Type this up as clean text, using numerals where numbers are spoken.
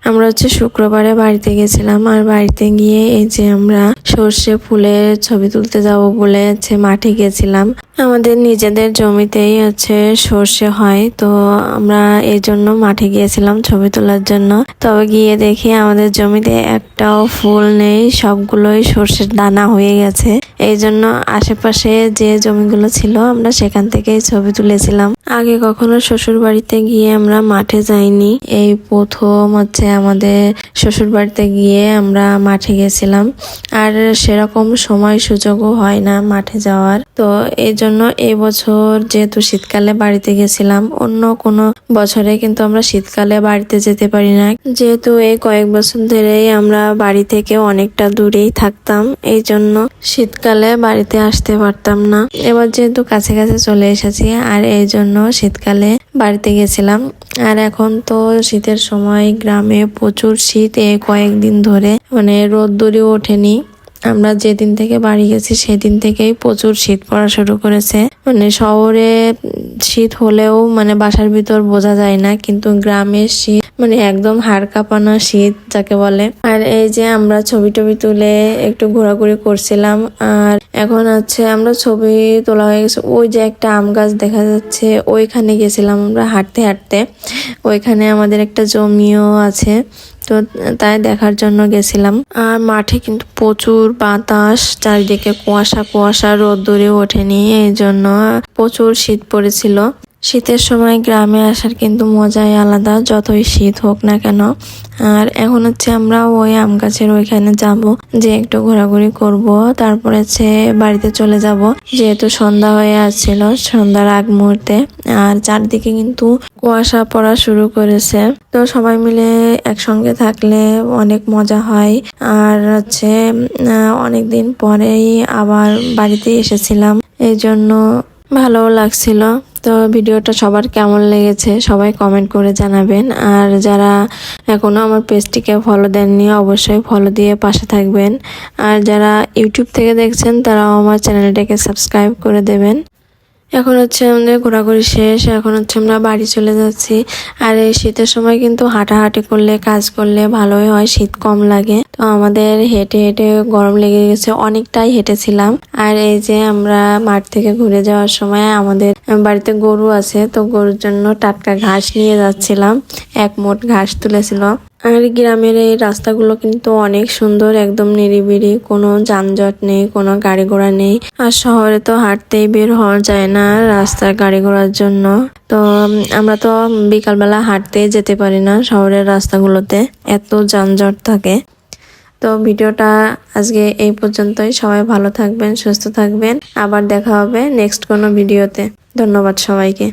আমরা শুক্রবারে বাড়িতে গেছিলাম, আর বাড়িতে গিয়ে এই যে আমরা সর্ষে ফুলের ছবি তুলতে যাব বলে মাঠে গেছিলাম। আমাদের নিজেদের জমিতেই সর্ষে হয়, তো আমরা এই জন্য মাঠে গিয়েছিলাম ছবি তোলার জন্য। তবে গিয়ে দেখি আমাদের জমিতে একটাও ফুল নেই, সবগুলোই সর্ষের দানা হয়ে গেছে। এই জন্য আশেপাশে যে জমিগুলো ছিল আমরা সেখান থেকেই ছবি তুলেছিলাম। আগে কখনো শ্বশুর বাড়িতে গিয়ে আমরা মাঠে যাইনি, এই প্রথম আমাদের শ্বশুর বাড়িতে গিয়ে আমরা মাঠে গেছিলাম। আর সেরকম সময় সুযোগও হয় না মাঠে যাওয়ার, তো এই জন্য এই বছর যেহেতু শীতকালে বাড়িতে গেছিলাম, অন্য কোনো বছরে কিন্তু আমরা শীতকালে বাড়িতে যেতে পারি না, যেহেতু এই কয়েক বছর ধরেই আমরা বাড়ি থেকে অনেকটা দূরেই থাকতাম, এই জন্য শীতকালে বাড়িতে আসতে পারতাম না। এবার যেহেতু কাছে কাছে চলে এসেছি, আর এই জন্য শীতকালে বাড়িতে গেছিলাম। আর এখন তো শীতের সময় গ্রামে প্রচুর শীত, কয়েকদিন ধরে রোদ্দুরই ওঠেনি। আমরা যেদিন থেকে বাড়ি গেছি সেদিন থেকেই প্রচুর শীত পড়া শুরু করেছে। শহরে শীত হলেও বাসার ভিতর বোঝা যায় না, কিন্তু গ্রামের শীত একদম হাড় কাঁপানো শীত যাকে বলে। আর এই যে আমরা ছবি টবি তুলে একটু ঘোরাঘুরি করছিলাম, আর এখন আমরা ছবি তোলা হয়ে গেছে। ওই যে একটা আম গাছ দেখা যাচ্ছে, ওইখানে গেছিলাম আমরা হাঁটতে হাঁটতে। ওইখানে আমাদের একটা জমিও আছে, তো তাই দেখার জন্য গেছিলাম। আর মাঠে কিন্তু প্রচুর বাতাস, চারিদিকে কুয়াশা কুয়াশা, রোদ্দুরে ওঠেনি, এই জন্য প্রচুর শীত পড়েছিল। শীতের সময় গ্রামে আসার কিন্তু মজাই আলাদা, যতই শীত হোক না কেন। আর এখন আমরা ওই আম গাছের ওইখানে যাব, যে একটু ঘোরাঘুরি করব, তারপরে বাড়িতে চলে যাব, যেহেতু সন্ধ্যা হয়ে আসছিল, সন্ধ্যার আগ মুহূর্তে। আর চারদিকে কিন্তু কুয়াশা পড়া শুরু করেছে, তো সবাই মিলে একসঙ্গে থাকলে অনেক মজা হয়। আর অনেকদিন পরেই আবার বাড়িতে এসেছিলাম, এই জন্য ভালো লাগছিল। তো ভিডিওটা সবার কেমন লেগেছে সবাই কমেন্ট করে জানাবেন। আর যারা এখনো আমার পেজটিকে ফলো দেননি অবশ্যই ফলো দিয়ে পাশে থাকবেন। আর যারা ইউটিউব থেকে দেখছেন তারাও আমার চ্যানেলটাকে সাবস্ক্রাইব করে দেবেন। এখন আমাদের ঘোরাঘুরি শেষ, এখন আমরা বাড়ি চলে যাচ্ছি। আর এই শীতের সময় কিন্তু হাঁটাহাঁটি করলে কাজ করলে ভালোই হয়, শীত কম লাগে। তো আমাদের হেঁটে হেঁটে গরম লেগে গেছে, অনেকটাই হেঁটেছিলাম। আর এই যে আমরা মাঠ থেকে ঘুরে যাওয়ার সময় আমাদের বাড়িতে গরু আছে, তো গরুর জন্য টাটকা ঘাস নিয়ে যাচ্ছিলাম, এক মোট ঘাস তুলেছিল। আর গ্রামের এই রাস্তাগুলো কিন্তু অনেক সুন্দর, একদম নিরিবিলি, কোনো যানজট নেই, কোনো গাড়ি ঘোড়া নেই। আর শহরে তো হাঁটতেই বের হওয়া যায় না রাস্তায় গাড়ি ঘোড়ার জন্য, তো আমরা তো বিকালবেলা হাঁটতে যেতে পারি না শহরের রাস্তাগুলোতে, এত যানজট থাকে। তো ভিডিওটা আজকে এই পর্যন্তই। সবাই ভালো থাকবেন, সুস্থ থাকবেন, আবার দেখা হবে নেক্সট কোনো ভিডিওতে। ধন্যবাদ সবাইকে।